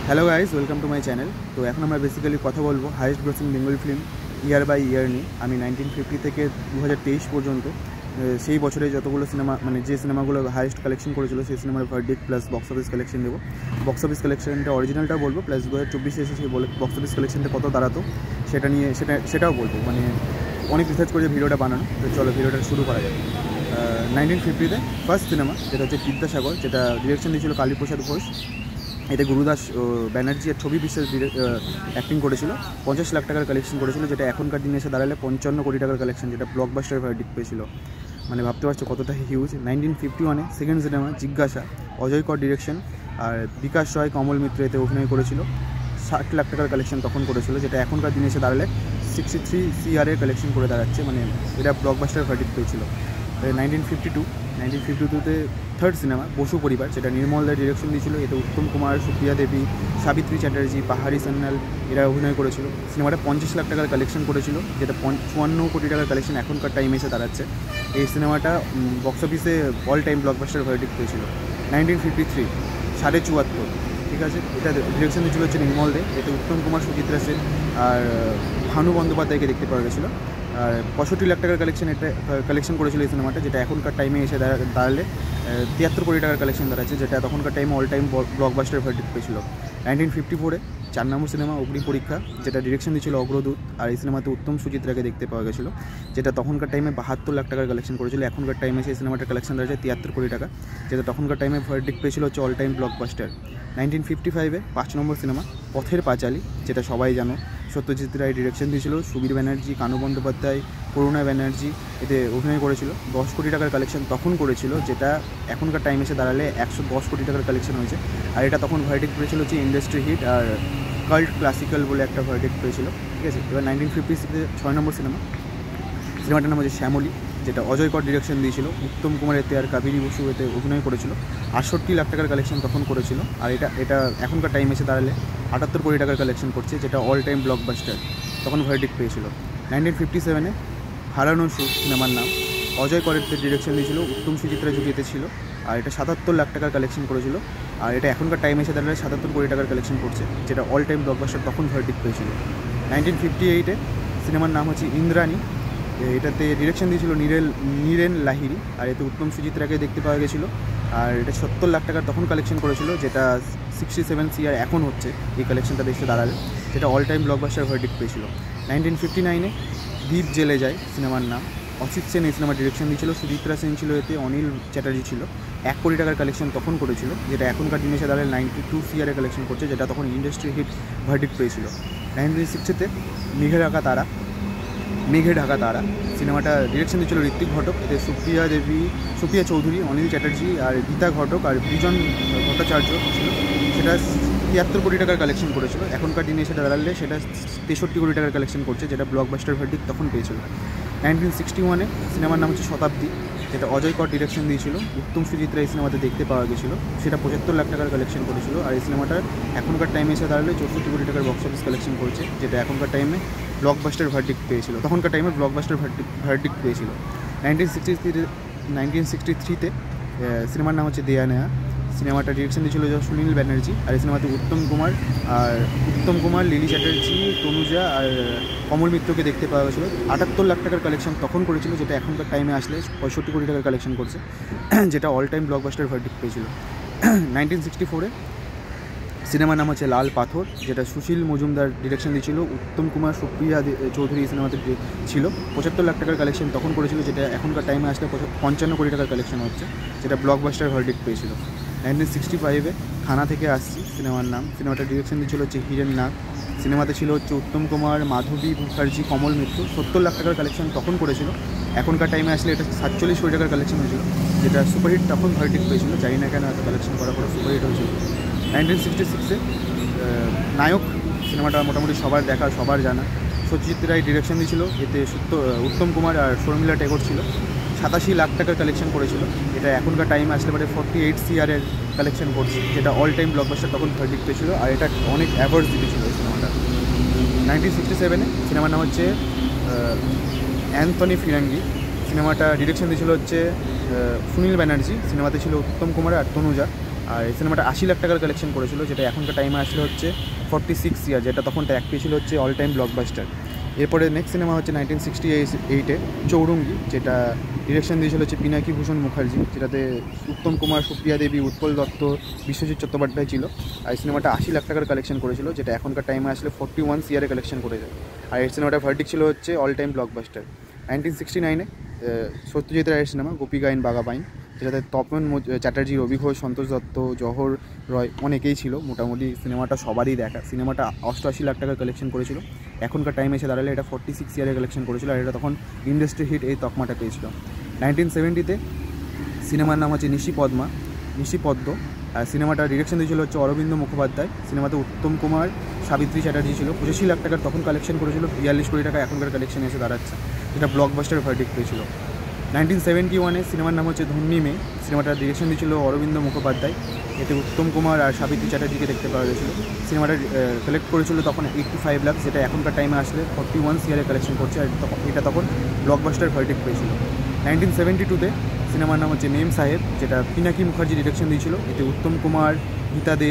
Hello guys, welcome to my channel. তো এখন আমরা বেসিক্যালি কথা বলবো highest grossing Bengali film year by year নিয়ে। আমি 1950 থেকে 2023 পর্যন্ত সেই বছরে যতগুলো সিনেমা যে সিনেমাগুলো হাইয়েস্ট কালেকশন করেছিল সেই সিনেমার verdict plus box office collection দেবো। বক্স অফিস কালেকশনটা অরিজিনালটা বলবো, প্লাস 2024 এসে বলে বক্স অফিস কালেকশনটা কত দাঁড়াতো সেটা নিয়ে সেটাও বলবো। অনেক রিসার্চ করে ভিডিওটা বানানো। তো চলো ভিডিওটা শুরু করা যাবে। 1950-তে ফার্স্ট সিনেমা যেটা হচ্ছে বিদ্যাসাগর, যেটা ডিরেকশন দিয়েছিল কালীপ্রসাদ ঘোষ। এতে গুরুদাস ব্যানার্জি আর ছবি বিশ্বাস অ্যাক্টিং করেছিল। 50 লাখ টাকার কালেকশন করেছিল, যেটা এখনকার দিনে এসে দাঁড়ালে 55 কোটি টাকার কালেকশন, যেটা ব্লকবাস্টার ভার্ডিক্ট পেয়েছিল। ভাবতে পারছো কতটা হিউজ। 1951-এ সেকেন্ড সিনেমা জিজ্ঞাসা, অজয় কর ডিরেকশন, আর বিকাশ রয়, কমল মিত্র এতে অভিনয় করেছিল। 60 লাখ টাকার কালেকশন তখন করেছিল, যেটা এখনকার দিনে এসে দাঁড়ালে 63 CR কালেকশন করে দাঁড়াচ্ছে। এটা ব্লকবাস্টার ভার্ডিক্ট পেয়েছিল। 1952-তে থার্ড সিনেমা বসু পরিবার, যেটা নির্মল দা ডিরেকশন দিয়েছিল। এতে উত্তম কুমার, সুপ্রিয়া দেবী, সাবিত্রী চ্যাটার্জি, পাহাড়ি সান্যাল এরা অভিনয় করেছিল। সিনেমাটা 50 লাখ টাকার কালেকশন করেছিল, যেটা 54 কোটি টাকার কালেকশন এখনকার টাইমে এসে দাঁড়াচ্ছে। এই সিনেমাটা বক্স অফিসে অল টাইম ব্লকবাস্টার ভার্ডিক্ট পেয়েছিল। 1953 74.5, ঠিক আছে। এটা ডিরেকশন দিয়েছিল হচ্ছে নির্মল দে। এতে উত্তম কুমার, সুচিত্রা সেন আর ভানু বন্দ্যোপাধ্যায়কে দেখতে পাওয়া গেছিলো। আর 65 লাখ টাকার কালেকশন করেছিল এই সিনেমাটা, যেটা এখনকার টাইমে এসে দাঁড়ালে 73 কোটি টাকার কালেকশন দাঁড়াচ্ছে, যেটা তখনকার টাইমে অল টাইম ব্লকবাস্টার ভার্ডিক্ট পেয়েছিল। 1954-এ 4 নম্বর সিনেমা অগ্নি পরীক্ষা, যেটা ডিরেকশন দিয়েছিল অগ্রদূত। আর এই সিনেমাতে উত্তম সুচিত্রাকে দেখতে পাওয়া গেছিলো, যেটা তখনকার টাইমে 72 লাখ টাকার কালেকশন করেছিল। এখনকার টাইমে সেই সিনেমাটার কালেকশন দাঁড়াচ্ছে 73 কোটি টাকা, যেটা তখনকার টাইমে ভার্ডিক্ট পেয়েছিল হচ্ছে অল টাইম ব্লকবাস্টার। 1955-এ 5 নম্বর সিনেমা পথের পাঁচালী, যেটা সবাই জানো। সত্যজিৎ রায় ডিরেকশন দিয়েছিল, সুবীর ব্যানার্জি, কানু বন্দ্যোপাধ্যায়, করুণা ব্যানার্জি এতে অভিনয় করেছিল। 10 কোটি টাকার কালেকশন তখন করেছিল, যেটা এখনকার টাইম এসে দাঁড়ালে 110 কোটি টাকার কালেকশন হয়েছে। আর এটা তখন ভার্ডিক্ট পেয়েছিল হচ্ছে ইন্ডাস্ট্রি হিট আর কাল্ট ক্লাসিক্যাল বলে একটা ভার্ডিক্ট পেয়েছিল, ঠিক আছে। এবার 1956-তে 6 নম্বর সিনেমাটার নাম হচ্ছে শ্যামলী, যেটা অজয় কর ডিরেকশন দিয়েছিল। উত্তম কুমার এতে আর কাবেরী বসু এতে অভিনয় করেছিল। 68 লাখ টাকার কালেকশন তখন করেছিল। আর এটা এখনকার টাইম এসে দাঁড়ালে 78 কোটি টাকার কালেকশন করছে, যেটা অল টাইম ব্লকবাস্টার তখন ভার্ডিক্ট পেয়েছিল। 1957-এ হারানো সুর সিনেমার নাম, অজয় করের ডিরেকশন দিয়েছিল, উত্তম সুচিত্রা জুটিতে ছিল। আর এটা 77 লাখ টাকার কালেকশন করেছিল। আর এটা এখনকার টাইম এসে দাঁড়ালে 77 কোটি টাকার কালেকশন করছে, যেটা অল টাইম ব্লকবাস্টার তখন ভার্ডিক্ট পেয়েছিল। 1958-এ সিনেমার নাম হচ্ছে ইন্দ্রাণী, এটাতে ডিরেকশন দিয়েছিল নীরেন লাহিড়ী। আর এতে উত্তম সুচিত্রাকে দেখতে পাওয়া গেছিলো। আর এটা 70 লাখ টাকার তখন কালেকশন করেছিল, যেটা 67 CR এখন হচ্ছে এই কালেকশনটা দেখতে দাঁড়ালে, যেটা অল টাইম ব্লকবাস্টার ভার্ডিক্ট পেয়েছিল। 1959-এ দ্বীপ জেলে যায় সিনেমার নাম, অসিত সেন এই সিনেমার ডিরেকশন দিয়েছিল। সুচিত্রা সেন ছিল এতে, অনিল চ্যাটার্জি ছিল। 1 কোটি টাকার কালেকশন তখন করেছিল, যেটা এখনকার দিনে এসে দাঁড়ালে 92 CR কালেকশন করছে, যেটা তখন ইন্ডাস্ট্রি হিট ভার্ডিক্ট পেয়েছিল। 1960-তে মেঘে ঢাকা তারা সিনেমাটা ডিরেকশন দিয়েছিল ঋত্বিক ঘটক। এতে সুপ্রিয়া চৌধুরী, অনিল চ্যাটার্জি আর গীতা ঘটক আর বিজন ভট্টাচার্য ছিল। সেটা 73 কোটি টাকার কালেকশন করেছিল। এখনকার দিনে সেটা দাঁড়ালে সেটা 63 কোটি টাকার কালেকশন করছে, যেটা ব্লকবাস্টার ভার্ডিক্ট তখন পেয়েছিল। 1961-এ সিনেমার নাম হচ্ছে শতাব্দী, যেটা অজয় কর ডিরেকশন দিয়েছিল। উত্তম সুচিত্রা এই সিনেমাতে দেখতে পাওয়া গেছিলো। সেটা 75 লাখ টাকার কালেকশন করেছিল। আর এই সিনেমাটার এখনকার টাইমে এসে দাঁড়ালে 64 কোটি টাকার বক্স অফিস কালেকশন করেছে, যেটা এখনকার টাইমে ব্লকবাস্টার ভার্ডিক্ট পেয়েছিল, তখনকার টাইমে ব্লকবাস্টার ভার্ডিক্ট পেয়েছিল। 1963-তে সিনেমার নাম হচ্ছে দেয়া নেয়া, সিনেমাটা ডিরেকশন দিয়েছিল সুনীল ব্যানার্জি। আর এই সিনেমাতে উত্তম কুমার, লিলি চ্যাটার্জি, তনুজা আর কমল মিত্রকে দেখতে পাওয়া গেছিলো। 78 লাখ টাকার কালেকশন তখন করেছিল, যেটা এখনকার টাইমে আসলে 65 কোটি টাকার কালেকশন করছে, যেটা অল টাইম ব্লকবাস্টার ভার্ডিক্ট পেয়েছিল। 1964-এ সিনেমার নাম হচ্ছে লাল পাথর, যেটা সুশীল মজুমদার ডিরেকশন দিয়েছিল। উত্তম কুমার, সুপ্রিয়া চৌধুরী এই সিনেমাতে ছিল। 75 লাখ টাকার কালেকশন তখন করেছিল, যেটা এখনকার টাইমে আসলে 55 কোটি টাকার কালেকশন হচ্ছে, যেটা ব্লকবাস্টার ভার্ডিক্ট পেয়েছিল। 1965-এ খানা থেকে আসছি সিনেমার নাম, সিনেমাটা ডিরেকশন দিয়েছিল হচ্ছে হিরেন নাগ। সিনেমাতে ছিল হচ্ছে উত্তম কুমার, মাধবী মুখার্জি, কমল মিত্র। 70 লাখ টাকার কালেকশন তখন করেছিল। এখনকার টাইমে আসলে এটা 47 কোটি টাকার কালেকশন হয়েছিল, যেটা সুপারহিট তখন ভার্ডিক্ট পেয়েছিল। জানি না কেন এত কালেকশন করার পরে সুপারহিট হয়েছিল। 1966-এ নায়ক সিনেমাটা মোটামুটি সবার দেখা, সবার জানা। সত্যজিৎ রায় ডিরেকশন দিয়েছিল। এতে উত্তম কুমার আর শর্মিলা টেগোর ছিল। 87 লাখ টাকার কালেকশন করেছিল। এটা এখনকার টাইমে আসলে 48 CR কালেকশন করছে, যেটা অল টাইম ব্লকবাস্টার তখন ভার্ডিক্ট পেয়েছিল। আর এটা অনেক অ্যাওয়ার্ডস দিয়েছিল এই সিনেমাটা। 1967-এ সিনেমার নাম হচ্ছে অ্যান্থনি ফিরাঙ্গি, সিনেমাটা ডিরেকশন দিয়েছিল হচ্ছে সুনীল ব্যানার্জি। সিনেমাতে ছিল উত্তম কুমার আর তনুজা। আর এই সিনেমাটা 80 লাখ টাকার কালেকশন করেছিল, যেটা এখনকার টাইমে আসলে হচ্ছে 46 ইয়ার, যেটা তখন ট্যাগ পেয়েছিল হচ্ছে অল টাইম ব্লকবাস্টার। এরপরে নেক্সট সিনেমা হচ্ছে 1968-এ চৌরঙ্গি, যেটা ডিরেকশন দিয়েছিল হচ্ছে পিনাকি ভূষণ মুখার্জি, যেটাতে উত্তম কুমার, সুপ্রিয়া দেবী, উৎপল দত্ত, বিশ্বজিৎ চট্টোপাধ্যায় ছিল। আর এই সিনেমাটা 80 লাখ টাকার কালেকশন করেছিল, যেটা এখনকার টাইমে আসলে 41 ইয়ারে কালেকশন করে যায়। আর এই সিনেমাটার ভার্ডিক্ট ছিল হচ্ছে অল টাইম ব্লকবাস্টার। 1969-এ সত্যজিৎ রায়ের সিনেমা গোপী গাইন বাঘা বাইন, যেটাতে তপন চ্যাটার্জি, রবি ঘোষ, সন্তোষ দত্ত, জহর রয় অনেকেই ছিল। মোটামুটি সিনেমাটা সবারই দেখা। সিনেমাটা 88 লাখ টাকার কালেকশন করেছিল, এখনকার টাইমে এসে দাঁড়ালে এটা 46 ইয়ারে কালেকশন করেছিল, আর এটা তখন ইন্ডাস্ট্রি হিট এই তকমাটা পেয়েছিল। 1970-তে সিনেমার নাম হচ্ছে নিশিপদ্ম। আর সিনেমাটা ডিরেকশন দিয়েছিল হচ্ছে অরবিন্দ মুখোপাধ্যায়। সিনেমাতে উত্তম কুমার, সাবিত্রী চ্যাটার্জি ছিল। 85 লাখ টাকার তখন কালেকশন করেছিল, 42 কোটি টাকা এখনকার কালেকশন এসে দাঁড়াচ্ছে, যেটা ব্লকবাস্টার ভার্ডিক্ট পেয়েছিল। 1971-এ সিনেমার নাম হচ্ছে ধন্যী মেয়ে। সিনেমাটার ডিরেকশন দিয়েছিল অরবিন্দ মুখোপাধ্যায়। এতে উত্তম কুমার আর সাবিত্রী চ্যাটার্জিকে দেখতে পাওয়া গেছিলো। সিনেমাটা কালেক্ট করেছিল তখন 85 লাখ, যেটা এখনকার টাইমে আসলে 41 ইয়ারে কালেকশন করছে, আর এটা তখন ব্লকবাস্টার ভার্ডিক্ট পেয়েছিল। 1972-তে সিনেমার নাম হচ্ছে মেম সাহেব, যেটা পিনাকি মুখার্জি ডিরেকশন দিয়েছিল। এতে উত্তম কুমার, গীতা দে,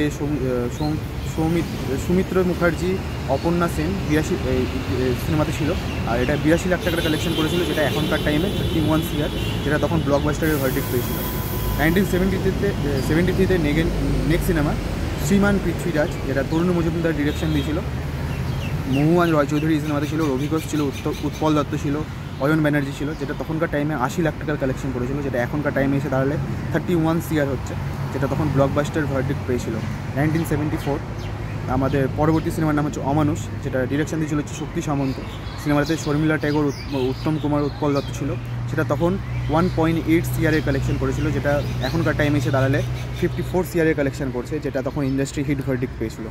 সৌমিত্র মুখার্জি, অপর্ণা সেন 82 সিনেমাতে ছিল। আর এটা 82 লাখ টাকার কালেকশন করেছিল, যেটা এখনকার টাইমে 31 ইয়ার, যেটা তখন ব্লকবাস্টারের ভার্ডিক্ট পেয়েছিল। 1973-তে নেক্সট সিনেমা শ্রীমান পৃথ্বীরাজ, যেটা তরুণ মজুমদার ডিরেকশন দিয়েছিল। মহুয়ান রয় চৌধুরী এই সিনেমাতে ছিল, রবি ঘোষ ছিল, উৎপল দত্ত ছিল, অয়ন ব্যানার্জি ছিল, যেটা তখনকার টাইমে 80 লাখ টাকার কালেকশন করেছিল, যেটা এখনকার টাইমে এসে দাঁড়ালে 31 ইয়ার হচ্ছে, যেটা তখন ব্লকবাস্টার ভার্ডিক্ট পেয়েছিল। 1974 আমাদের পরবর্তী সিনেমার নাম হচ্ছে অমানুষ, যেটা ডিরেকশন দিয়েছিল হচ্ছে শক্তি সামন্ত। সিনেমাতে শর্মিলা ট্যাগর, উত্তম কুমার, উৎপল দত্ত ছিল। সেটা তখন 1.8 ইয়ারের কালেকশন করেছিল, যেটা এখনকার টাইমে এসে দাঁড়ালে 54 ইয়ারের কালেকশন করছে, যেটা তখন ইন্ডাস্ট্রি হিট ভার্ডিক্ট পেয়েছিল।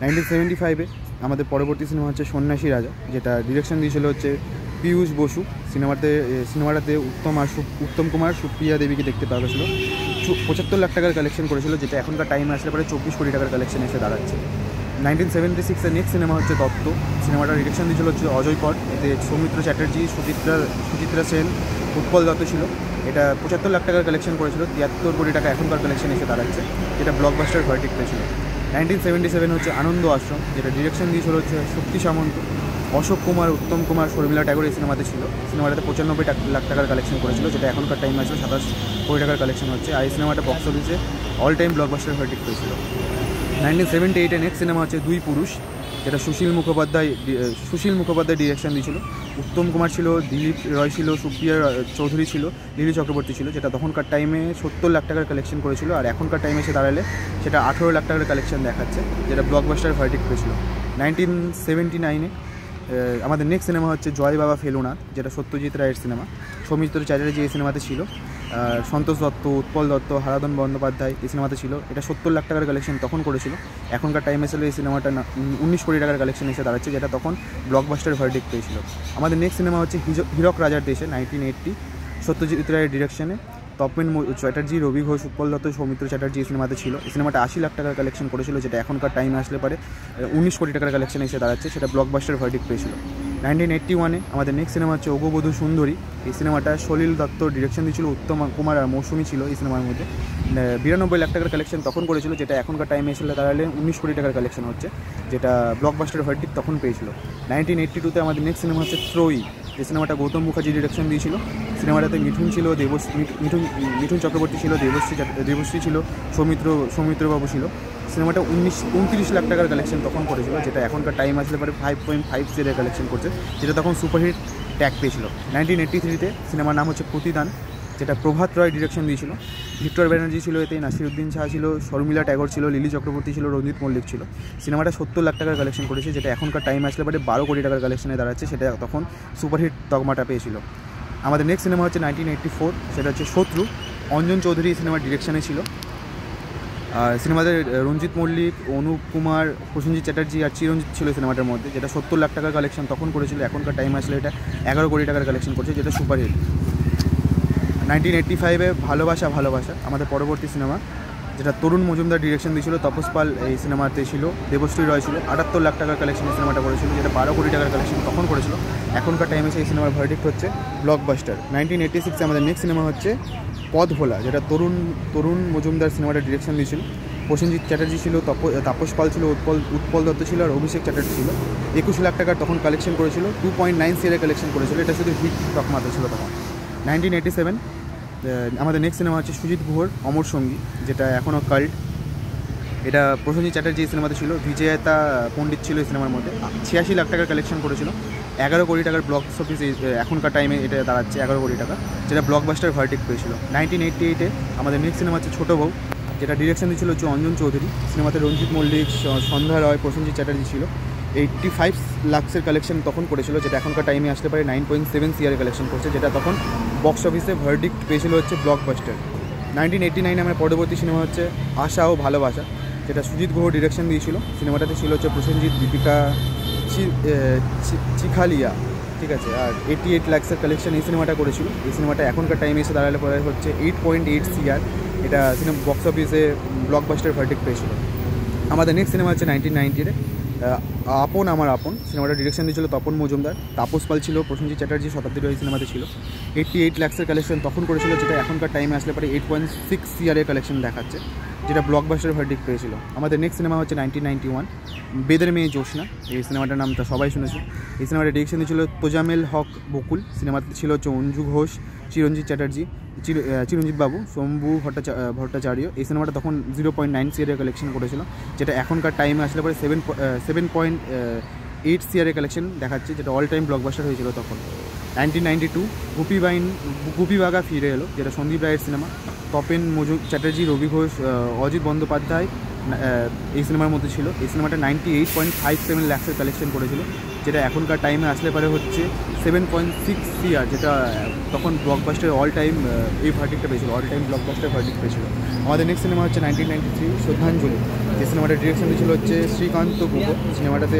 1975-এ আমাদের পরবর্তী সিনেমা হচ্ছে সন্ন্যাসী রাজা, যেটা ডিরেকশন দিয়েছিল হচ্ছে পীয়ূষ বসু। সিনেমাটাতে উত্তম কুমার, সুপ্রিয়া দেবীকে দেখতে পাওয়া গেছিলো। 75 লাখ টাকার কালেকশন করেছিল, যেটা এখনকার টাইমে আসলে পরে 24 কোটি টাকার কালেকশন এসে দাঁড়াচ্ছে। 1976-এর নেক্সট সিনেমা হচ্ছে দত্ত। সিনেমাটার ডিরেকশন দিয়েছিল হচ্ছে অজয় কর। এতে সৌমিত্র চ্যাটার্জি, সুচিত্রা সেন, উৎপল দত্ত ছিল। এটা 75 লাখ টাকার কালেকশন করেছিল, 73 কোটি টাকা এখনকার কালেকশন এসে দাঁড়াচ্ছে, যেটা ব্লকবাস্টার ভার্ডিক্ট পেয়েছিল। 1977 হচ্ছে আনন্দ আশ্রম, যেটা ডিরেকশন দিয়েছিল হচ্ছে শক্তি সামন্ত। অশোক কুমার, উত্তম কুমার, শর্মিলা ট্যাগর এই সিনেমাতে ছিল। সিনেমাটাতে 95 লাখ টাকার কালেকশন করেছিল, যেটা এখনকার টাইমে আছে 27 কোটি টাকার কালেকশন হচ্ছে। আর এই সিনেমাটা বক্স অফিসে অল টাইম ব্লকবাস্টার ভার্ডিক্ট পেয়েছিল। 1978-এ নেক্সট সিনেমা হচ্ছে দুই পুরুষ, যেটা সুশীল মুখোপাধ্যায় ডিরেকশন দিয়েছিল। উত্তম কুমার ছিল, দিলীপ রয় ছিল, সুপ্রিয়া চৌধুরী ছিল, লিলি চক্রবর্তী ছিল, যেটা তখনকার টাইমে 70 লাখ টাকার কালেকশন করেছিল, আর এখনকার টাইমে এসে দাঁড়ালে সেটা 18 লাখ টাকার কালেকশন দেখাচ্ছে, যেটা ব্লকবাস্টার ভার্ডিক্ট পেয়েছিল। 1979-এ আমাদের নেক্সট সিনেমা হচ্ছে জয় বাবা ফেলুনাথ, যেটা সত্যজিৎ রায়ের সিনেমা। সৌমিত্র চ্যাটার্জি এই সিনেমাতে ছিল। সন্তোষ দত্ত, উৎপল দত্ত, হারাধন বন্দ্যোপাধ্যায় এই সিনেমাতে ছিল। এটা 70 লাখ টাকার কালেকশন তখন করেছিল। এখনকার টাইমে ছিল এই সিনেমাটা 19 কোটি টাকার কালেকশন এসে দাঁড়াচ্ছে, যেটা তখন ব্লকবাস্টার ভার্ডিক্ট পেয়েছিল। আমাদের নেক্সট সিনেমা হচ্ছে হীরক রাজার দেশে, 1980 সত্যজিৎ রায়ের ডিরেকশনে। তপন চ্যাটার্জি, রবি ঘোষ, উৎপল দত্ত, সৌমিত্র চ্যাটার্জি এই সিনেমাতে ছিল। এই সিনেমাটা 80 লাখ টাকার কালেকশন করেছিল, যেটা এখনকার টাইমে আসলে পরে 19 কোটি টাকার কালেকশন এসে দাঁড়াচ্ছে, সেটা ব্লকবাস্টার ভার্ডিক্ট পেয়েছিল। 1981-এ আমাদের নেক্সট সিনেমা হচ্ছে অগবধূ সুন্দরী। এই সিনেমাটা সলিল দত্ত ডিরেকশন দিয়েছিল, উত্তম কুমার আর মৌসুমী ছিল এই সিনেমার মধ্যে। 92 লাখ টাকার কালেকশন তখন করেছিল, যেটা এখনকার টাইমে এসে দাঁড়ালে 19 কোটি টাকার কালেকশন হচ্ছে, যেটা ব্লকবাস্টার ভার্ডিক্ট তখন পেয়েছিল। 1982-তে আমাদের নেক্সট সিনেমা হচ্ছে ত্রয়ী। এই সিনেমাটা গৌতম মুখার্জি ডিরেকশন দিয়েছিল। সিনেমাটাতে মিঠুন ছিল, মিঠুন চক্রবর্তী ছিল, দেবশ্রী ছিল, সৌমিত্রবাবু ছিল। সিনেমাটা 29 লাখ টাকার কালেকশন তখন করেছিল, যেটা এখনকার টাইম আসলে পরে 5.5 এর কালেকশন করছে, যেটা তখন সুপারহিট ট্যাগ পেয়েছিল। 1983-তে সিনেমার নাম হচ্ছে প্রতিদান, যেটা প্রভাত রয় ডিরেকশন দিয়েছিল। ভিক্টর ব্যানার্জি ছিল এতে, নাসিরুদ্দিন শাহ ছিল, শর্মিলা ট্যাগর ছিল, লিলি চক্রবর্তী ছিল, রঞ্জিত মল্লিক ছিল। সিনেমাটা 70 লাখ টাকার কালেকশন করেছে, যেটা এখনকার টাইম আসলে পরে 12 কোটি টাকার কালেকশনে দাঁড়াচ্ছে, সেটা তখন সুপারহিট তকমাটা পেয়েছিল। আমাদের নেক্সট সিনেমা হচ্ছে 1984, সেটা হচ্ছে শত্রু। অঞ্জন চৌধুরী এই সিনেমার ডিরেকশনে ছিল। আর সিনেমাতে রঞ্জিত মল্লিক, অনুপ কুমার, প্রসেনজিৎ চ্যাটার্জি আর চিরঞ্জিত ছিল সিনেমাটার মধ্যে, যেটা 70 লাখ টাকার কালেকশন তখন করেছিল। এখনকার টাইম আসলে এটা 11 কোটি টাকার কালেকশন করছে, যেটা সুপারহিট। 1985-এ ভালোবাসা আমাদের পরবর্তী সিনেমা, যেটা তরুণ মজুমদার ডিরেকশন দিয়েছিল। তপস পাল এই সিনেমাতে ছিল, দেবশ্রী রয় ছিল। 78 লাখ টাকার কালেকশনে সিনেমাটা করেছিল, যেটা 12 কোটি টাকার কালেকশন তখন করেছিল। এখনকার টাইমে সেই সিনেমার ভার্ডিক্ট হচ্ছে ব্লকবাস্টার। 1986-এ আমাদের নেক্সট সিনেমা হচ্ছে পথ ভোলা, যেটা তরুণ তরুণ মজুমদার সিনেমাটা ডিরেকশন দিয়েছিল। প্রসেনজিৎ চ্যাটার্জি ছিল, তাপস পাল ছিল, উৎপল দত্ত ছিল, আর অভিষেক চ্যাটার্জি ছিল। 21 লাখ টাকার তখন কালেকশন করেছিল, 2.9 CR কালেকশন করেছিল। এটা শুধু হিট টক মাত্র ছিল তখন। 1987 আমাদের নেক্সট সিনেমা হচ্ছে সুজিত গুহর অমর সঙ্গী, যেটা এখনও কাল্ট। এটা প্রসেনজিৎ চ্যাটার্জি এই সিনেমাতে ছিল, বিজয়তা পণ্ডিত ছিল এই সিনেমার মধ্যে। 86 লাখ টাকার কালেকশন করেছিল, 11 কোটি টাকার বক্স অফিস এখনকার টাইমে এটা দাঁড়াচ্ছে 11 কোটি টাকা, যেটা ব্লকবাস্টার ভার্ডিক্ট পেয়েছিল। 1988 আমাদের নেক্সট সিনেমা হচ্ছে ছোটো বউ, যেটা ডিরেকশন দিয়েছিল হচ্ছে অঞ্জন চৌধুরী। সিনেমাতে রঞ্জিত মল্লিক, সন্ধ্যা রয়, প্রসেনজিৎ চ্যাটার্জি ছিল। 85 লাখের কালেকশন তখন করেছিল, যেটা এখনকার টাইমে আসতে পারে 9.7 CR কালেকশন করছে, যেটা তখন বক্স অফিসে ভার্ডিক্ট পেয়েছিল হচ্ছে ব্লকবাস্টার। 1989 আমার পরবর্তী সিনেমা হচ্ছে আশা ও ভালোবাসা, যেটা সুজিত গুহ ডিরেকশন দিয়েছিল। সিনেমাটাতে ছিল হচ্ছে প্রসেনজিৎ, দীপিকা চিখালিয়া, ঠিক আছে। আর 88 লাখের কালেকশন এই সিনেমাটা করেছিল। এই সিনেমাটা এখনকার টাইমে এসে দাঁড়ালে পরে হচ্ছে 8.8 CR। এটা সিনেমা বক্স অফিসে ব্লকবাস্টার ভার্ডিক্ট পেয়েছিল। আমাদের নেক্সট সিনেমা হচ্ছে 1990 আপন আমার আপন। সিনেমাটা ডিরেকশন দিয়েছিল তপন মজুমদার, তাপস পাল ছিল, প্রসেনজিৎ চ্যাটার্জি শতাব্দীর এই সিনেমাতে ছিল। 88 লাখের কালেকশন তখন করেছিল, যেটা এখনকার টাইমে আসলে পরে 8.6 CR কালেকশন দেখাচ্ছে, যেটা ব্লকবাস্টার ভার্ডিক্ট পেয়েছিল। আমাদের নেক্সট সিনেমা হচ্ছে 1991 বেদের মেয়ে জ্যোৎস্না। এই সিনেমাটার নামটা সবাই শুনেছে। এই সিনেমাটা ডিরেকশন দিয়েছিল তোজামেল হক বকুল। সিনেমাতে ছিল হচ্ছে অঞ্জু ঘোষ, চিরঞ্জিত চ্যাটার্জি, চিরঞ্জিত বাবু, শম্ভু ভট্টাচার্য। এই সিনেমাটা তখন 0.9 CR কালেকশন করেছিল, যেটা এখনকার টাইমে আসলে পরে 7.8 CR কালেকশন দেখাচ্ছে, যেটা অল টাইম ব্লকবাস্টার হয়েছিল তখন। 1992 গুপি বাঘা ফিরে এলো, যেটা সন্দীপ রায়ের সিনেমা। তপেন চ্যাটার্জি, রবি ঘোষ, অজিত বন্দ্যোপাধ্যায় এই সিনেমার মধ্যে ছিল। এই সিনেমাটা 98.57 লাখের কালেকশন করেছিল, যেটা এখনকার টাইমে আসলে পারে হচ্ছে 7.6 CR, যেটা তখন ব্লকবাস্টার অল টাইম এই ভার্ডিক্টটা পেয়েছিল, অল টাইম ব্লকবাস্টার ভার্ডিক্ট পেয়েছিল। আমাদের নেক্সট সিনেমা হচ্ছে 1993 শ্রদ্ধাঞ্জলি। যে সিনেমাটা ডিরেকশন দিয়েছিল হচ্ছে শ্রীকান্ত গুহ। সিনেমাটাতে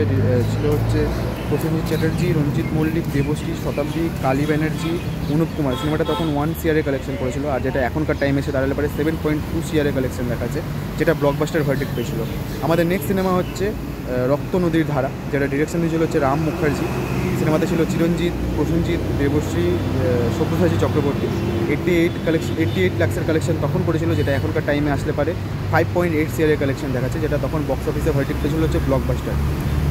ছিল হচ্ছে প্রসেনজিৎ চ্যাটার্জি, রঞ্জিত মল্লিক, দেবশ্রী, শতাব্দী, কালী ব্যানার্জি, অনুপ কুমার। সিনেমাটা তখন 1 CR কালেকশন করেছিল, আর যেটা এখনকার টাইমে এসে দাঁড়ালে পারে 7.2 CR কালেকশন দেখাচ্ছে, যেটা ব্লকবাস্টার ভার্ডিক্ট পেয়েছিল। আমাদের নেক্সট সিনেমা হচ্ছে রক্ত নদীর ধারা, যেটা ডিরেকশন দিয়েছিল হচ্ছে রাম মুখার্জি। সিনেমাতে ছিল চিরঞ্জিত, প্রসেনজিৎ, দেবশ্রী, সব্যসাচী চক্রবর্তী। 88 লাখের কালেকশন তখন করেছিল, যেটা এখনকার টাইমে আসলে পারে 5.8 CR কালেকশন দেখাচ্ছে, যেটা তখন বক্স অফিসে ভার্ডিক্ট পেয়েছিল হচ্ছে ব্লকবাস্টার।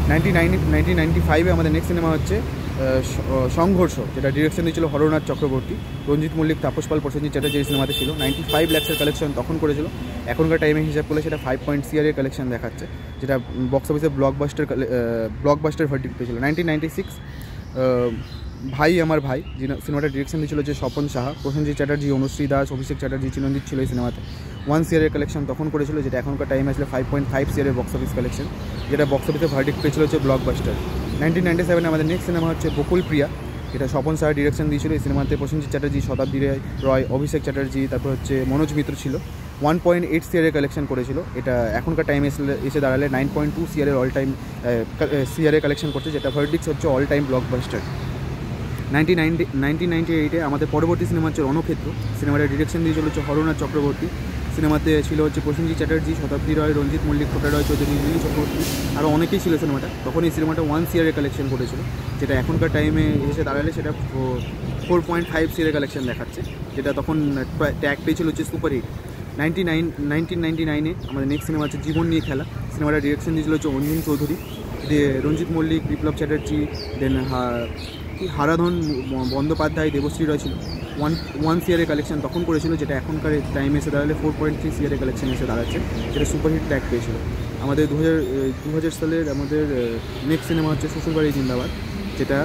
1995 আমাদের নেক্সট সিনেমা হচ্ছে সংঘর্ষ, যেটা ডিরেকশন দিয়েছিল হরনাথ চক্রবর্তী, রঞ্জিত মল্লিক, তাপস পাল, প্রসেনজিৎ চ্যাটার্জি এই সিনেমাতে ছিল। 95 লাখের কালেকশন তখন করেছিল, এখনকার টাইমে হিসাব করলে সেটা 5 CR কালেকশন দেখাচ্ছে, যেটা বক্স অফিসে ব্লকবাস্টার ভার্ডিক্ট পেয়েছিল। 1996 ভাই আমার ভাই, সিনেমাটা ডিরেকশন দিয়েছিল হচ্ছে স্বপন সাহা, প্রসেনজিৎ চ্যাটার্জি, অনুশ্রী দাস, অভিষেক চ্যাটার্জি, চিরঞ্জিত ছিল এই সিনেমাতে। 1 CR কালেকশন তখন করেছিল, যেটা এখনকার টাইমে আসলে 5.5 CR বক্স অফিস কালেকশন, যেটা বক্স অফিসে ভার্ডিক্ট পেয়েছিল হচ্ছে ব্লকবাস্টার। 1997 আমাদের নেক্সট সিনেমা হচ্ছে বকুল প্রিয়া, এটা স্বপন সাহা ডিরেকশন দিয়েছিল। এই সিনেমাতে প্রসেনজিৎ চ্যাটার্জি, শতাব্দী রয়, অভিষেক চ্যাটার্জি, তারপর হচ্ছে মনোজ মিত্র ছিল। 1.8 CR কালেকশন করেছিল। এটা এখনকার টাইমে এসে দাঁড়ালে 9.2 CR all time CR collection করছে, যেটা ভার্ডিক্ট হচ্ছে অল টাইম ব্লকবাস্টার। 1998 আমাদের পরবর্তী সিনেমা হচ্ছে রণক্ষেত্র। সিনেমাটা ডিরেকশন দিয়েছিল হচ্ছে হরনাথ চক্রবর্তী। সিনেমাতে ছিল হচ্ছে প্রসেনজিৎ চ্যাটার্জি, শতাব্দী রয়, রঞ্জিত মল্লিক, খোটা রয় চৌধুরী, নীল চক্রবর্তী, আরও অনেকেই ছিল সিনেমাটা। তখন এই সিনেমাটা 1 CR কালেকশন করেছিল, যেটা এখনকার টাইমে এসে দাঁড়ালে সেটা 4.5 CR কালেকশন দেখাচ্ছে, যেটা তখন ট্যাগ পেয়েছিল হচ্ছে সুপারহিট। 1999 আমাদের নেক্সট সিনেমা হচ্ছে জীবন নিয়ে খেলা। সিনেমাটা ডিরেকশন দিয়েছিল হচ্ছে অঞ্জন চৌধুরী, রঞ্জিত মল্লিক, বিপ্লব চ্যাটার্জি, দেন হারাধন বন্দ্যোপাধ্যায়, দেবশ্রী রয় ছিল। 1 CR কালেকশন তখন করেছিল, যেটা এখনকার টাইমে এসে দাঁড়ালে 4.3 CR কালেকশন এসে দাঁড়াচ্ছে, যেটা সুপারহিট ট্যাগ পেয়েছিল। আমাদের 2000 সালের আমাদের নেক্সট সিনেমা হচ্ছে শ্বশুরবাড়ি জিন্দাবাদ, যেটা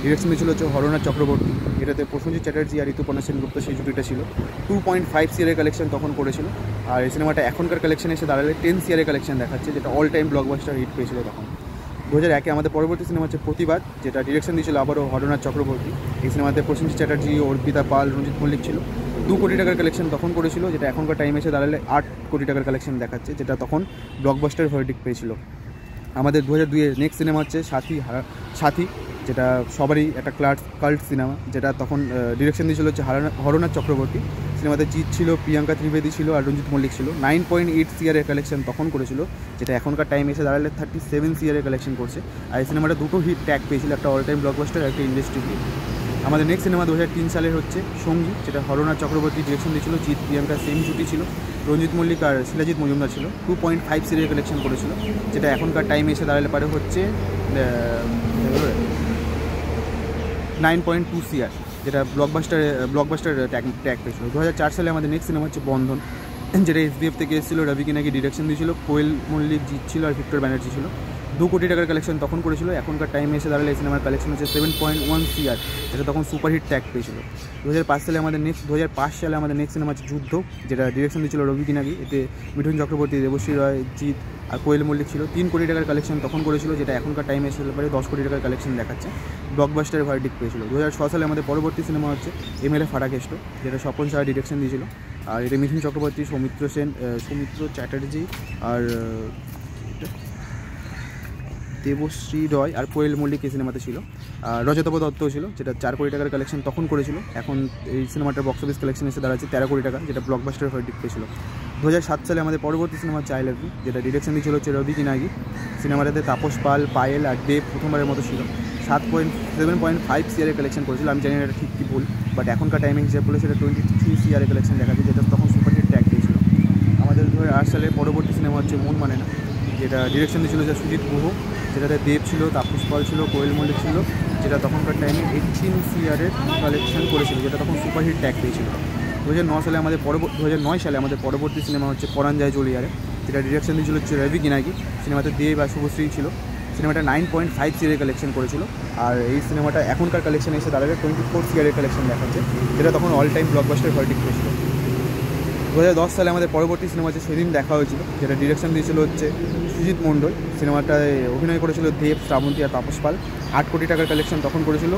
ডিরেকশন দিয়েছিল হচ্ছে হরনাথ চক্রবর্তী। এটাতে প্রসেনজিৎ চ্যাটার্জি আর ঋতুপর্ণা সেনগুপ্ত সেই জুটিটা ছিল। 2.5 CR কালেকশন তখন করেছিল, আর এই সিনেমাটা এখনকার কালেকশন এসে দাঁড়ালে 10 CR কালেকশন দেখাচ্ছে, যেটা অল টাইম ব্লকবাস্টার হিট পেয়েছিল তখন। 2001 আমাদের পরবর্তী সিনেমা হচ্ছে প্রতিবাদ, যেটা ডিরেকশন দিয়েছিল আবারও হরনাথ চক্রবর্তী। এই সিনেমাতে প্রসেনজিৎ চ্যাটার্জি, অর্পিতা পাল, রঞ্জিত মল্লিক ছিল। 2 কোটি টাকার কালেকশন তখন করেছিল, যেটা এখনকার টাইমে এসে দাঁড়ালে 8 কোটি টাকার কালেকশন দেখাচ্ছে, যেটা তখন ব্লকবাস্টার ভার্ডিক্ট পেয়েছিল। আমাদের 2002 নেক্সট সিনেমা হচ্ছে সাথী, যেটা সবারই একটা কাল্ট সিনেমা, যেটা তখন ডিরেকশন দিয়েছিল হচ্ছে হরনাথ চক্রবর্তী। সিনেমাতে জিৎ ছিল, প্রিয়াঙ্কা ত্রিবেদী ছিল, আর রঞ্জিত মল্লিক ছিল। 9.8 CR কালেকশন তখন করেছিল, যেটা এখনকার টাইম এসে দাঁড়ালে 37 CR কালেকশন করছে। আর এই সিনেমাটা দুটো হিট ট্যাগ পেয়েছিল, একটা অল টাইম ব্লকবাস্টার আর একটা ইন্ডাস্ট্রি হিট। আমাদের নেক্সট সিনেমা 2003 সালের হচ্ছে সঙ্গী, যেটা হরনাথ চক্রবর্তী ডিরেকশন দিয়েছিল। জিৎ প্রিয়াঙ্কা সেম জুটি ছিল, রঞ্জিত মল্লিক আর শিলাজিৎ মজুমদার ছিল। 2.5 সিরিয়াল কালেকশন করেছিল, যেটা এখনকার টাইমে এসে দাঁড়ালে পারে হচ্ছে 9.2 CR, যেটা ব্লকবাস্টার ট্যাগ পেয়েছিল। 2004 সালে আমাদের নেক্সট সিনেমা হচ্ছে বন্ধন, যেটা SBF থেকে এসেছিলো। রবি কিনাকি ডিরেকশন দিয়েছিল, কোয়েল মল্লিক জিৎ ছিল আর ভিক্টর ব্যানার্জি ছিল। 2 কোটি টাকার কালেকশন তখন করেছিল। এখনকার টাইমে এসে দাঁড়ালে এই সিনেমার কালেকশন হচ্ছে 7.1 CR, যেটা তখন সুপারহিট ট্যাগ পেয়েছিল। 2005 সালে আমাদের নেক্সট সিনেমা হচ্ছে যুদ্ধ, যেটা ডিরেকশন দিয়েছিল রবি কিনাকি। এতে মিঠুন চক্রবর্তী, দেবশ্রী রয়, জিৎ আর কোয়েল মল্লিক ছিল। 3 কোটি টাকার কালেকশন তখন করেছিল, যেটা এখনকার টাইমে এসে পারে 10 কোটি টাকার কালেকশন দেখাচ্ছে। ব্লকবাস্টার ভার্ডিক্ট পেয়েছিল। 2006 সালে আমাদের পরবর্তী সিনেমা হচ্ছে MLA ফাটাকেষ্ট, যেটা স্বপন সাহা ডিরেকশন দিয়েছিল। আর এটা মিঠুন চক্রবর্তী, সৌমিত্র চ্যাটার্জি আর দেবশ্রী রয় আর কোয়েল মল্লিক এই সিনেমাতে ছিল। আর রজতাভ দত্তও ছিল, যেটা 4 কোটি টাকার কালেকশন তখন করেছিল। এখন এই সিনেমাটার বক্স অফিস কালেকশন এসে দাঁড়াচ্ছে 13 কোটি টাকা, যেটা ব্লকবাস্টার ভার্ডিক্ট পেয়েছিল। 2007 সালে আমাদের পরবর্তী সিনেমা হচ্ছে আই লাভ ইউ, যেটা ডিরেকশন দিয়েছিল হচ্ছে রবি কিনাকি। সিনেমাটাতে তাপস পাল, পায়েল আর দেব প্রথমবারের মতো ছিল। 7.5 CR কালেকশন করেছিল। আমি জানি না এটা ঠিক কি ভুল, বাট এখনকার টাইমিং হিসাব করলে সেটা 23 CR কালেকশন দেখাচ্ছে, যেটা তখন সুপারহিট ট্যাগ দিয়েছিল। আমাদের 2008 সালে পরবর্তী সিনেমা হচ্ছে মন মানে না, যেটা ডিরেকশন দিয়েছিল যে সুজিত গুহ, যেটাতে দেব ছিল, তাপস পাল ছিল, কোয়েল মল্লিক ছিল, যেটা তখনকার টাইমে 18 CR কালেকশন করেছিল, যেটা তখন সুপারহিট ট্যাগ পেয়েছিল। 2009 সালে আমাদের পরবর্তী সিনেমা হচ্ছে পরাণ যায় চলিয়ারে, যেটা ডিরেকশন দিয়েছিল হচ্ছে রবি কিনাকি। সিনেমাতে দেব আর শুভশ্রী ছিল। সিনেমাটা 9.5 CR কালেকশন করেছিল। আর এই সিনেমাটা এখনকার কালেকশন এসে দাঁড়াবে 24 CR কালেকশন দেখাচ্ছে, যেটা তখন অল টাইম ব্লকবাস্টার ভার্ডিক্ট পেয়েছিল। 2010 সালে আমাদের পরবর্তী সিনেমা হচ্ছে সেদিন দেখা হয়েছিল, যেটা ডিরেকশন দিয়েছিল হচ্ছে সুজিত মণ্ডল। সিনেমাটায় অভিনয় করেছিল দেব, শ্রাবন্তী আর তাপস পাল। 8 কোটি টাকার কালেকশন তখন করেছিল,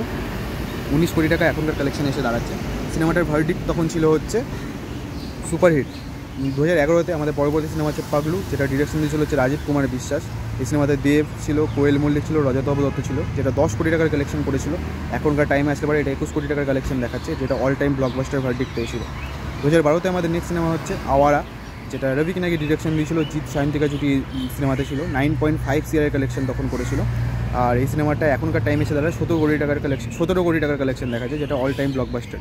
19 কোটি টাকা এখনকার কালেকশন এসে দাঁড়াচ্ছে। সিনেমাটার ভার্ডিক্ট তখন ছিল হচ্ছে সুপারহিট। 2011-তে আমাদের পরবর্তী সিনেমা হচ্ছে পাগলু, যেটা ডিরেকশন দিয়েছিল হচ্ছে রাজীব কুমার বিশ্বাস। এই সিনেমাতে দেব ছিল, কোয়েল মল্লিক ছিল, রজতাভ দত্ত ছিল, যেটা 10 কোটি টাকার কালেকশন করেছিল। এখনকার টাইমে আসলে পারে এটা 21 কোটি টাকার কালেকশন দেখাচ্ছে, যেটা অল টাইম ব্লকবাস্টার ভার্ডিক্ট পেয়েছিল। 2012-তে আমাদের নেক্সট সিনেমা হচ্ছে আওয়ারা, যেটা রবি কিনাকি ডিরেকশন দিয়েছিল। জিৎ সায়ন্তিকা জুটি সিনেমাতে ছিল। 9.5 CR কালেকশন তখন করেছিল। আর এই সিনেমাটা এখনকার টাইমে এসে দাঁড়ায় 17 কোটি টাকার কালেকশন দেখাচ্ছে, যেটা অল টাইম ব্লকবাস্টার।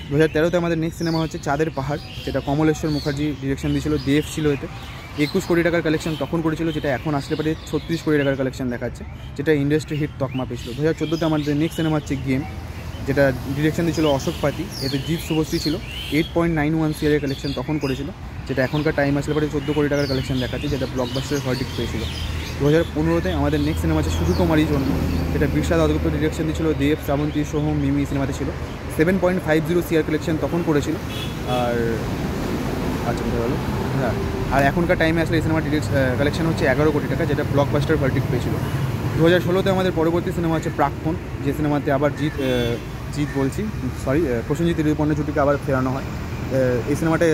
2013-তে আমাদের নেক্সট সিনেমা হচ্ছে চাঁদের পাহাড়, যেটা কমলেশ্বর মুখার্জি ডিরেকশন দিয়েছিল। দেব ছিল এতে। 21 কোটি টাকার কালেকশন তখন করেছিল, যেটা এখন আসলে পারে 36 কোটি টাকার কালেকশন দেখাচ্ছে, যেটা ইন্ডাস্ট্রি হিট তকমা পেয়েছিল। 2014-তে আমাদের নেক্সট সিনেমা হচ্ছে গেম, যেটা ডিরেকশন দিয়েছিল অশোক পাতি। এতে জিৎ শুভশ্রী ছিল। 8.91 CR কালেকশন তখন করেছিল, যেটা এখনকার টাইম আসলে পরে 14 কোটি টাকার কালেকশন দেখাচ্ছে, যেটা ব্লকবাস্টার ভার্ডিক্ট পেয়েছিল। 2015-তে আমাদের নেক্সট সিনেমা আছে শুধু তোমারই জন্য, যেটা বিশাল অদ্ভুত ডিরেকশন দিয়েছিল দেব, শ্রাবন্তী, সোহম, মিমি সিনেমাতে ছিল। 7.50 CR কালেকশন তখন করেছিল। আর আচ্ছা বলতে পারলো হ্যাঁ, আর এখনকার টাইমে আসলে এই সিনেমার কালেকশন হচ্ছে 11 কোটি টাকা, যেটা ব্লকবাস্টার ভার্ডিক্ট পেয়েছিল। 2016-তে আমাদের পরবর্তী সিনেমা হচ্ছে প্রাক্তন, যে সিনেমাতে আবার প্রসেনজিৎ ঋতুপর্ণা জুটিকে আবার ফেরানো হয়। এই সিনেমাটায়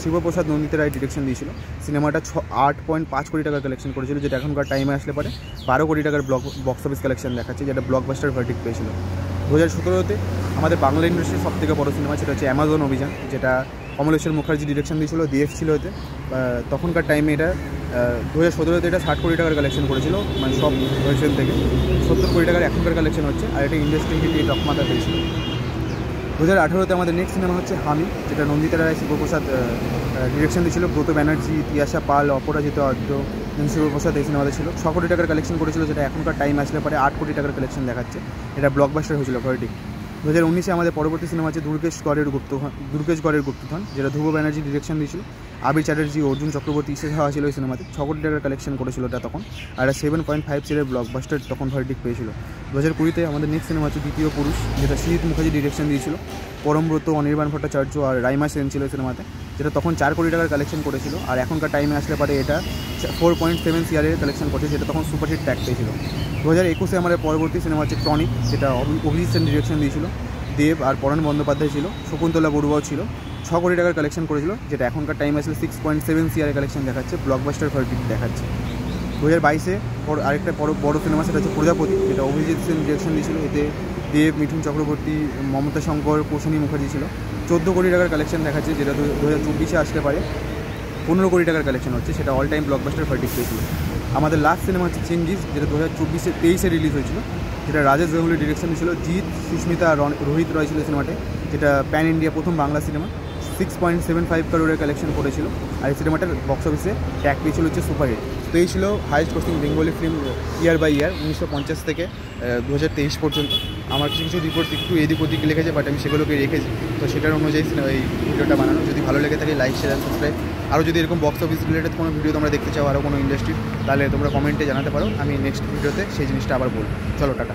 শিবপ্রসাদ নন্দিতা রায় ডিরেকশন দিয়েছিল। সিনেমাটা 8.5 কোটি টাকার কালেকশন করেছিল, যেটা এখনকার টাইমে আসলে পারে 12 কোটি টাকার বক্স অফিস কালেকশন দেখাচ্ছে, যেটা ব্লকবাস্টার ভার্ডিক্ট পেয়েছিল। 2017-তে আমাদের বাংলা ইন্ডাস্ট্রির সবথেকে বড় সিনেমা, সেটা হচ্ছে অ্যামাজন অভিযান, যেটা কমলেশ্বর মুখার্জি ডিরেকশন দিয়েছিল। দেব ছিল এতে। তখনকার টাইমে এটা 2017-তে এটা 60 কোটি টাকার কালেকশন করেছিল, মানে সব ভার্সন থেকে। 70 কোটি টাকার এখনকার কালেকশন হচ্ছে, আর এটা ইন্ডাস্ট্রি হিট এই তকমাটা পেয়েছিল। 2018-তে আমাদের নেক্সট সিনেমা হচ্ছে হামি, যেটা নন্দিতা রায়, শিবপ্রসাদ ডিরেকশন দিয়েছিল। ব্রত ব্যানার্জি, তিয়াশা পাল, অপরাজিত আদ্য, শিবপ্রসাদ এই সিনেমাতে ছিল। 6 কোটি টাকার কালেকশন করেছিল, যেটা এখনকার টাইম আসলে পরে 8 কোটি টাকার কালেকশন দেখাচ্ছে। এটা ব্লকবাস্টার হয়েছিল ভার্ডিক্ট। 2019-এ আমাদের পরবর্তী সিনেমা আছে দুর্গেশগড়ের গুপ্তধন, যেটা ধ্রুব ব্যানার্জি ডিরেকশন দিয়েছিল। আবির চ্যাটার্জি, অর্জুন চক্রবর্তী, ইসে হওয়া ছিল এই সিনেমাতে। 6 কোটি টাকার কালেকশন করেছিল এটা তখন, আর 7.5 CR ব্লকবাস্টার তখন ভার্ডিক্ট পেয়েছিল। 2020-তে আমাদের নেক্সট সিনেমা হচ্ছে দ্বিতীয় পুরুষ, যেটা সুজিত মুখার্জি ডিরেকশন দিয়েছিল। পরমব্রত, অনির্বাণ ভট্টাচার্য আর রাইমা সেন ছিল এই সিনেমাতে, যেটা তখন 4 কোটি টাকার কালেকশন করেছিল। আর এখনকার টাইমে আসলে পারে এটা 4.7 CR কালেকশন করছে, যেটা তখন সুপারহিট ট্যাগ পেয়েছিল। 2021-এ আমাদের পরবর্তী সিনেমা হচ্ছে টনিক, যেটা অভিজিৎ সেন ডিরেকশন দিয়েছিল। দেব আর পরাণ বন্দ্যোপাধ্যায় ছিল। শকুন্তলা বড়ুয়াও ছিল। 6 কোটি টাকার কালেকশন করেছিল, যেটা এখনকার টাইম আসলে 6.7 CR কালেকশন দেখাচ্ছে, ব্লকবাস্টার ভার্ডিক্ট দেখাচ্ছে। 2022-এ আরেকটা বড় সিনেমা, সেটা হচ্ছে প্রজাপতি, যেটা অভিজিৎ সেন ডিরেকশন দিয়েছিল। এতে দেব, মিঠুন চক্রবর্তী, মমতা শঙ্কর, কৌশানী মুখার্জি ছিল। 14 কোটি টাকার কালেকশন দেখাচ্ছে, যেটা 2024-এ আসতে পারে 15 কোটি টাকার কালেকশন হচ্ছে, সেটা অল টাইম ব্লকবাস্টার ভার্ডিক্ট পেয়েছিল। আমাদের লাস্ট সিনেমা হচ্ছে চেঙ্গিস, যেটা 2023-এ রিলিজ হয়েছিল, যেটা রাজেশ গাঙ্গুলি ডিরেকশন ছিল। জিৎ, সুস্মিতা, রোহিত রয় ছিল সিনেমাতে। যেটা প্যান ইন্ডিয়া প্রথম বাংলা সিনেমা। 6.75 করোড়ের কালেকশন করেছিল। আর এই সিনেমাটার বক্স অফিসে ট্যাগ পেয়েছিল হচ্ছে সুপারহিট। তো এই ছিল highest grossing Bengali film year by year 1950 থেকে 2023 পর্যন্ত। আমার কিছু কিছু রিপোর্ট একটু এদিক ওদিক লিখেছে, বাট আমি সেগুলোকে রেখেছি। তো সেটার অনুযায়ী এই ভিডিওটা বানানো। যদি ভালো লেগে থাকে লাইক, শেয়ার, সাবস্ক্রাইব। আরও যদি এরকম বক্স অফিস রিলেটেড কোনো ভিডিও তোমরা দেখতে চাও, আরও কোনো ইন্ডাস্ট্রির, তাহলে তোমরা কমেন্টে জানাতে পারো। আমি নেক্সট ভিডিওতে সেই জিনিসটা আবার বলবো। চলো, টাটা।